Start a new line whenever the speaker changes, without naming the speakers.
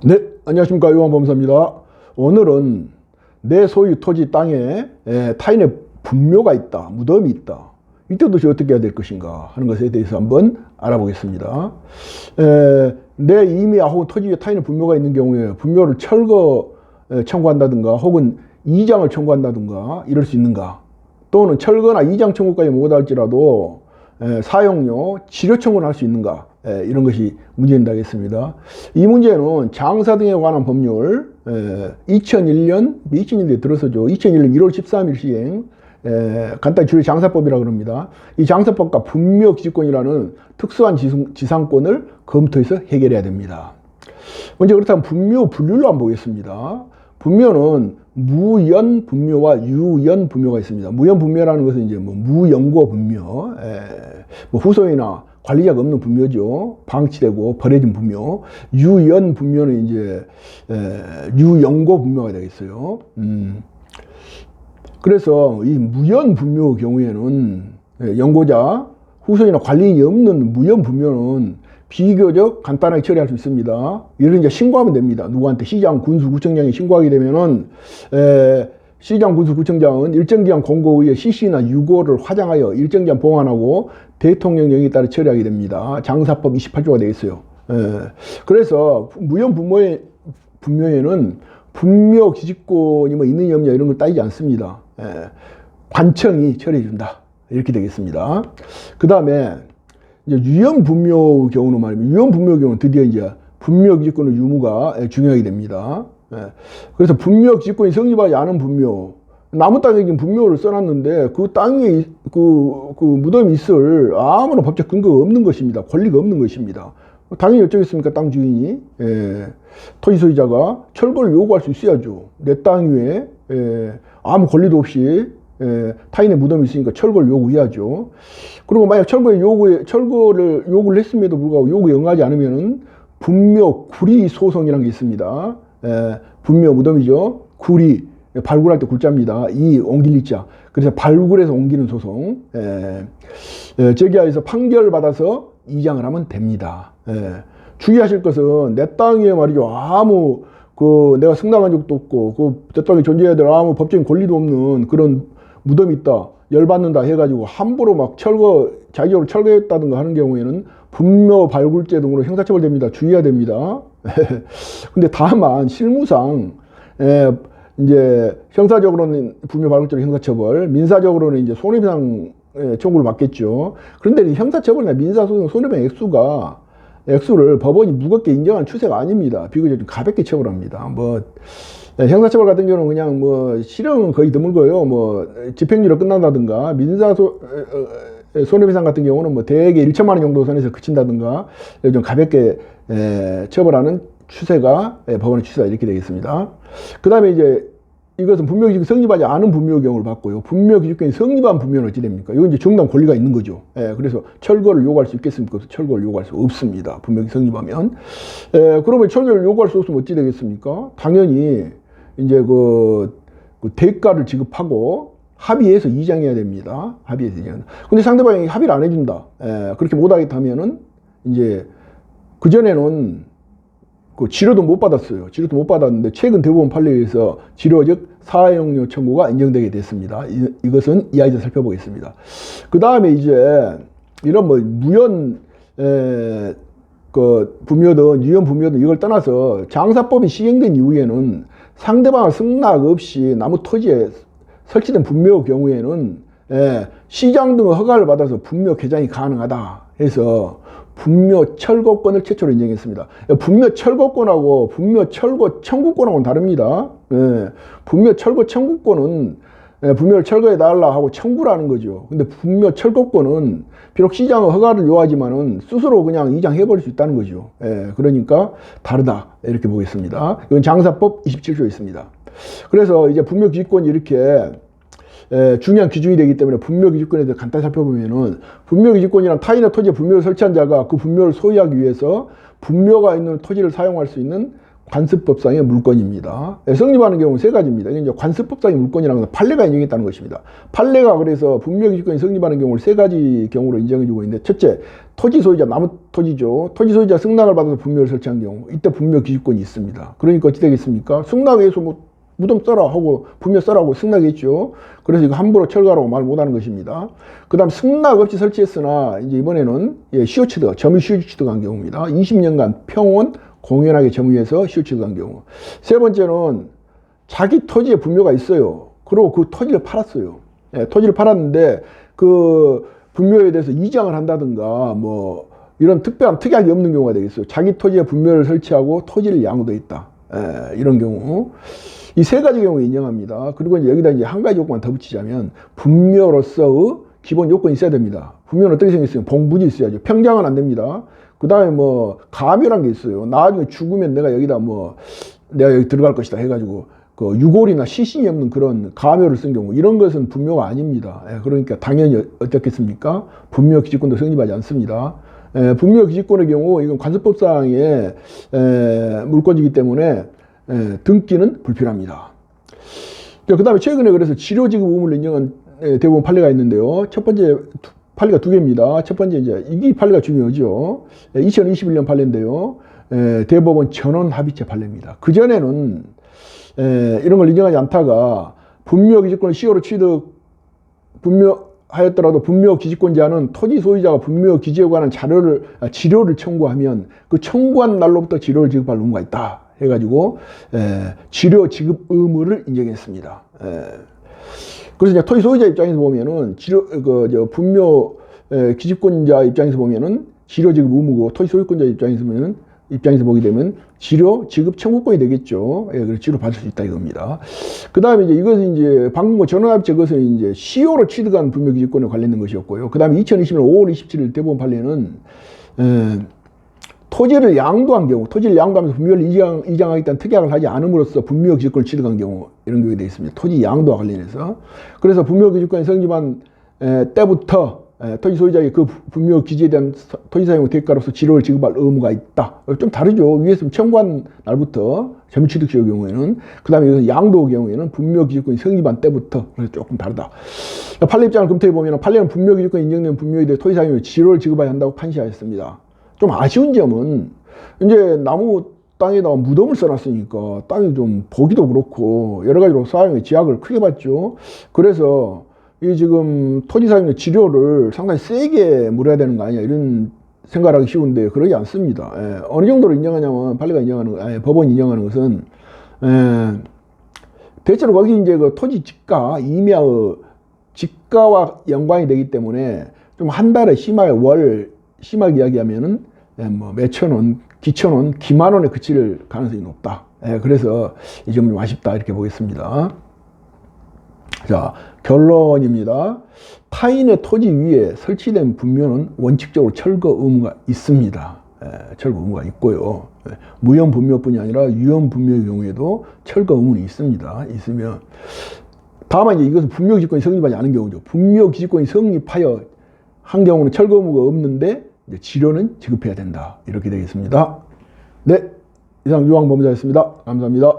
네, 안녕하십니까. 요한범사입니다. 오늘은 내 소유 토지 땅에 타인의 분묘가 있다, 무덤이 있다. 이때 도대체 어떻게 해야 될 것인가 하는 것에 대해서 한번 알아보겠습니다. 내 임야 혹은 토지 위에 타인의 분묘가 있는 경우에 분묘를 철거 청구한다든가 혹은 이장을 청구한다든가 이럴 수 있는가, 또는 철거나 이장 청구까지 못할지라도 사용료 치료 청구를 할 수 있는가, 이런 것이 문제된다겠습니다. 이 문제는 장사 등에 관한 법률 2001년에 들어서죠. 2001년 1월 13일 시행, 간단히 줄여 장사법이라고 합니다. 이 장사법과 분묘기지권이라는 특수한 지상권을 검토해서 해결해야 됩니다. 먼저 그렇다면 분묘 분류를 한번 보겠습니다. 분묘는 무연 분묘와 유연 분묘가 있습니다. 무연 분묘라는 것은 이제 무연고 분묘, 후손이나 관리자가 없는 분묘죠. 방치되고 버려진 분묘. 유연 분묘는 이제 유연고 분묘가 되겠어요. 그래서 이 무연 분묘의 경우에는 연고자, 후손이나 관리인이 없는 무연 분묘는 비교적 간단하게 처리할 수 있습니다. 예를 들어 이제 신고하면 됩니다. 누구한테? 시장, 군수, 구청장이 신고하게 되면은 시장, 군수, 구청장은 일정 기간 공고 후에 CC나 유고를 화장하여 일정 기간 보관하고 대통령령에 따라 처리하게 됩니다. 장사법 28조가 되겠어요. 그래서 무연 분묘에는 분묘 기지권이 뭐 있느냐 없느냐 이런 걸 따지지 않습니다. 관청이 처리해 준다, 이렇게 되겠습니다. 그 다음에 이제 유연 분묘 경우는 말입니다. 유연 분묘 경우는 드디어 이제 분묘 기지권의 유무가 중요하게 됩니다. 그래서 분묘 기지권이 성립하지 않은 분묘, 남의 땅에 분묘를 써놨는데 그 땅에 그 무덤이 있을 아무런 법적 근거가 없는 것입니다. 권리가 없는 것입니다. 당연히 어쩌겠습니까? 땅 주인이, 토지 소유자가 철거를 요구할 수 있어야죠. 내 땅 위에 아무 권리도 없이 타인의 무덤이 있으니까 철거를 요구해야죠. 그리고 만약 철거를 요구를 했음에도 불구하고 요구에 응하지 않으면은 분묘 구리 소송이라는 게 있습니다. 분묘 무덤이죠. 구리, 발굴할 때 굴자입니다. 이 옮길 이자. 그래서 발굴해서 옮기는 소송. 제기하여서 판결받아서 이장을 하면 됩니다. 주의하실 것은 내 땅에 말이죠. 아무 내가 승낙한 적도 없고 내 땅에 존재해야 될 아무 법적인 권리도 없는 그런 무덤이 있다, 열받는다 해가지고 함부로 막 자기적으로 철거했다든가 하는 경우에는 분묘 발굴죄 등으로 형사처벌됩니다. 주의해야 됩니다. 근데 다만 실무상 이제 형사적으로는 분묘 발굴죄로 형사처벌, 민사적으로는 이제 손해배상 청구를 받겠죠. 그런데 형사처벌이나 민사소송 손해배상 액수를 법원이 무겁게 인정한 추세가 아닙니다. 비교적 좀 가볍게 처벌합니다. 형사처벌 같은 경우는 그냥 실형은 거의 드물고요. 집행유예로 끝난다든가, 손해배상 같은 경우는 대개 1천만 원 정도 선에서 그친다든가, 좀 가볍게 처벌하는 추세가 법원의 추세가 이렇게 되겠습니다. 그 다음에 이제 이것은 분묘기지권이 성립하지 않은 분묘의 경우를 봤고요. 분묘기지권이 성립한 분묘는 어찌 됩니까? 이건 이제 정당 권리가 있는 거죠. 그래서 철거를 요구할 수 있겠습니까? 철거를 요구할 수 없습니다. 분묘기 성립하면. 그러면 철거를 요구할 수 없으면 어찌 되겠습니까? 당연히 이제 대가를 지급하고 합의해서 이장해야 됩니다. 합의해서 이장. 근데 상대방이 합의를 안 해준다. 그렇게 못하겠다면은 이제 그전에는 치료도 못 받았어요. 치료도 못 받았는데 최근 대법원 판례에서 치료 즉 사용료 청구가 인정되게 됐습니다. 이것은 이하에서 살펴보겠습니다. 그 다음에 이제 이런 무연 분묘든 유연 분묘든 이걸 떠나서 장사법이 시행된 이후에는 상대방의 승낙 없이 나무 토지에 설치된 분묘의 경우에는 시장 등의 허가를 받아서 분묘 개장이 가능하다 해서 분묘 철거권을 최초로 인정했습니다. 분묘 철거권하고 분묘 철거 청구권하고는 다릅니다. 분묘 철거 청구권은 분묘를 철거해 달라 하고 청구를 하는 거죠. 근데 분묘 철거권은 비록 시장의 허가를 요하지만은 스스로 그냥 이장해버릴 수 있다는 거죠. 그러니까 다르다, 이렇게 보겠습니다. 이건 장사법 27조에 있습니다. 그래서 이제 분묘 기지권이 이렇게 중요한 기준이 되기 때문에 분묘 기지권에 대해서 간단히 살펴보면은, 분묘 기지권이란 타인의 토지에 분묘를 설치한 자가 그 분묘를 소유하기 위해서 분묘가 있는 토지를 사용할 수 있는 관습법상의 물권입니다. 성립하는 경우는 세 가지입니다. 이게 이제 관습법상의 물권이라는 것은 판례가 인정했다는 것입니다. 판례가 그래서 분묘기지권이 성립하는 경우를 세 가지 경우로 인정해주고 있는데, 첫째, 토지 소유자, 나무 토지죠. 토지 소유자 승낙을 받아서 분묘를 설치한 경우, 이때 분묘기지권이 있습니다. 그러니까 어떻게 되겠습니까? 승낙해서 뭐 무덤 써라 하고 분묘 써라고 승낙했죠. 그래서 이거 함부로 철거하라고 말 못하는 것입니다. 그 다음 승낙 없이 설치했으나 이제 이번에는 시효 취득, 점유 시효 취득한 경우입니다. 20년간 평온 공연하게 점유해서 시효 취득한 경우. 세 번째는 자기 토지에 분묘가 있어요. 그리고 그 토지를 팔았어요. 토지를 팔았는데 그 분묘에 대해서 이장을 한다든가 뭐 이런 특약이 없는 경우가 되겠어요. 자기 토지에 분묘를 설치하고 토지를 양도했다. 이런 경우. 이 세 가지 경우 인정합니다. 그리고 이제 여기다 이제 한 가지 요건만 더 붙이자면 분묘로서의 기본 요건이 있어야 됩니다. 분묘는 어떻게 생겼어요? 봉분이 있어야죠. 평장은 안 됩니다. 그 다음에 뭐 가묘란 게 있어요. 나중에 죽으면 내가 여기다 뭐 내가 여기 들어갈 것이다 해가지고 그 유골이나 시신이 없는 그런 가묘를 쓴 경우, 이런 것은 분묘가 아닙니다. 그러니까 당연히 어떻겠습니까? 분묘 기지권도 성립하지 않습니다. 분묘 기지권의 경우 이건 관습법상의 물권이기 때문에 등기는 불필요합니다. 그 다음에 최근에 그래서 치료지급 의무를 인정한 대부분 판례가 있는데요. 첫 번째 판례가 두 개입니다. 첫 번째 이제 이 판례가 중요하죠. 2021년 판례인데요. 대법원 전원합의체 판례입니다. 그 전에는 이런 걸 인정하지 않다가 분묘기지권을 시효로 취득 분묘하였더라도 분묘기지권자는 토지 소유자가 분묘기지에 관한 지료를 청구하면 그 청구한 날로부터 지료를 지급할 의무가 있다 해가지고 지료 지급 의무를 인정했습니다. 그래서 이제 토지 소유자 입장에서 보면은 분묘 기지권자 입장에서 보면은 지료 지급 의무고, 토지 소유권자 입장에서 보게 되면 지료 지급 청구권이 되겠죠. 그래서 지료 받을 수 있다 이겁니다. 그 다음에 이제 이것은 이제 방금 전원합의체 것은 이제 시효로 취득한 분묘 기지권에 관련된 것이었고요. 그 다음에 2020년 5월 27일 대법원 판례는 토지를 양도한 경우, 토지를 양도하면서 분묘를 이장하겠다는 특약을 하지 않음으로써 분묘 기지권을 취득한 경우, 이런 경우에 되어 있습니다. 토지 양도와 관련해서. 그래서 분묘 기지권이 성립한 때부터 토지 소유자의 그 분묘 기지에 대한 토지 사용 대가로서 지료를 지급할 의무가 있다. 좀 다르죠. 위에서 청구한 날부터 점유취득시효 경우에는, 그 다음에 여기서 양도 경우에는 분묘 기지권이 성립한 때부터, 그래서 조금 다르다. 판례 입장을 검토해 보면 판례는 분묘 기지권이 인정된 분묘에 대해 토지 사용에 지료를 지급해야 한다고 판시하였습니다. 좀 아쉬운 점은 이제 나무 땅에다가 무덤을 써놨으니까 땅이 좀 보기도 그렇고 여러 가지로 사용의 제약을 크게 받죠. 그래서 이 지금 토지 사용의 지료를 상당히 세게 물어야 되는 거 아니냐 이런 생각을 하기 쉬운데 그러지 않습니다. 어느 정도로 인정하냐면 법원이 인정하는 것은 대체로 거기 이제 그 토지 지가 임야의 지가와 연관이 되기 때문에 좀 한 달에 심하게 이야기하면은 뭐 몇천 원, 기천 원, 기만 원에 그칠 가능성이 높다. 그래서 이 점이 좀 아쉽다 이렇게 보겠습니다. 자, 결론입니다. 타인의 토지 위에 설치된 분묘는 원칙적으로 철거 의무가 있습니다. 철거 의무가 있고요. 무형 분묘뿐이 아니라 유형 분묘의 경우에도 철거 의무는 있습니다. 있으면 다만 이제 이것은 분묘 기지권이 성립하지 않은 경우죠. 분묘 기지권이 성립하여 한 경우는 철거 의무가 없는데 이제 지료는 지급해야 된다. 이렇게 되겠습니다. 네, 이상 유황법무자였습니다. 감사합니다.